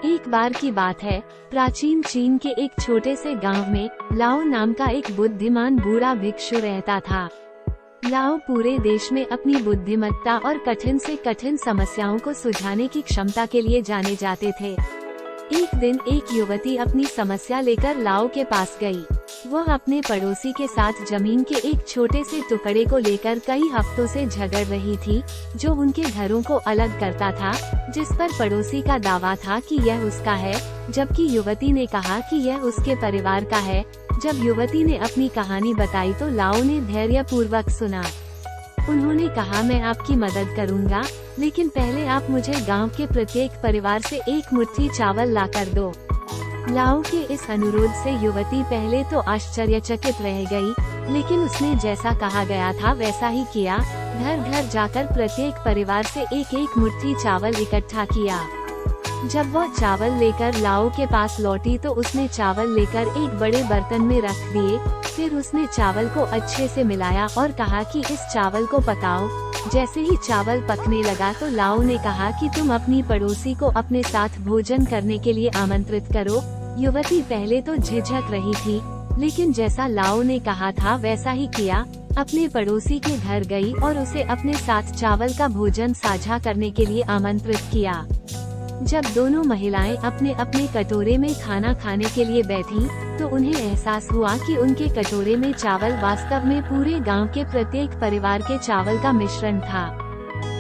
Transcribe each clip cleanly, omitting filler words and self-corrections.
एक बार की बात है, प्राचीन चीन के एक छोटे से गांव में लाओ नाम का एक बुद्धिमान बूढ़ा भिक्षु रहता था। लाओ पूरे देश में अपनी बुद्धिमत्ता और कठिन से कठिन समस्याओं को सुलझाने की क्षमता के लिए जाने जाते थे। एक दिन एक युवती अपनी समस्या लेकर लाओ के पास गई। वह अपने पड़ोसी के साथ जमीन के एक छोटे से टुकड़े को लेकर कई हफ्तों से झगड़ रही थी, जो उनके घरों को अलग करता था, जिस पर पड़ोसी का दावा था कि यह उसका है, जबकि युवती ने कहा कि यह उसके परिवार का है। जब युवती ने अपनी कहानी बताई तो लाओ ने धैर्यपूर्वक सुना। उन्होंने कहा, मैं आपकी मदद करूंगा, लेकिन पहले आप मुझे गांव के प्रत्येक परिवार से एक मुट्ठी चावल लाकर दो। लाओ के इस अनुरोध से युवती पहले तो आश्चर्यचकित रह गई, लेकिन उसने जैसा कहा गया था वैसा ही किया। घर घर जाकर प्रत्येक परिवार से एक एक मुट्ठी चावल इकट्ठा किया। जब वह चावल लेकर लाओ के पास लौटी तो उसने चावल लेकर एक बड़े बर्तन में रख दिए। फिर उसने चावल को अच्छे से मिलाया और कहा कि इस चावल को पकाओ। जैसे ही चावल पकने लगा तो लाओ ने कहा कि तुम अपनी पड़ोसी को अपने साथ भोजन करने के लिए आमंत्रित करो। युवती पहले तो झिझक रही थी, लेकिन जैसा लाओ ने कहा था वैसा ही किया। अपने पड़ोसी के घर गई और उसे अपने साथ चावल का भोजन साझा करने के लिए आमंत्रित किया। जब दोनों महिलाएं अपने अपने कटोरे में खाना खाने के लिए बैठीं, तो उन्हें एहसास हुआ कि उनके कटोरे में चावल वास्तव में पूरे गांव के प्रत्येक परिवार के चावल का मिश्रण था।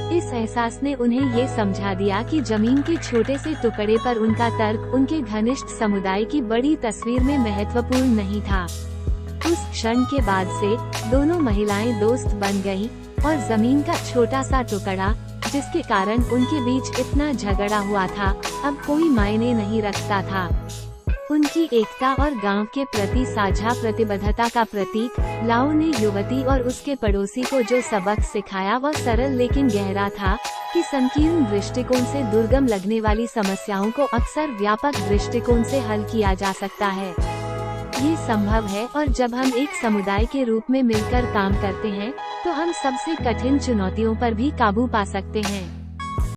इस एहसास ने उन्हें ये समझा दिया कि जमीन के छोटे से टुकड़े पर उनका तर्क उनके घनिष्ठ समुदाय की बड़ी तस्वीर में महत्वपूर्ण नहीं था। उस क्षण के बाद से दोनों महिलाएं दोस्त बन गईं, और जमीन का छोटा सा टुकड़ा, जिसके कारण उनके बीच इतना झगड़ा हुआ था, अब कोई मायने नहीं रखता था। उनकी एकता और गांव के प्रति साझा प्रतिबद्धता का प्रतीक, लाओ ने युवती और उसके पड़ोसी को जो सबक सिखाया वह सरल लेकिन गहरा था, कि संकीर्ण दृष्टिकोण से दुर्गम लगने वाली समस्याओं को अक्सर व्यापक दृष्टिकोण से हल किया जा सकता है। ये संभव है, और जब हम एक समुदाय के रूप में मिलकर काम करते हैं, तो हम सबसे कठिन चुनौतियों पर भी काबू पा सकते हैं।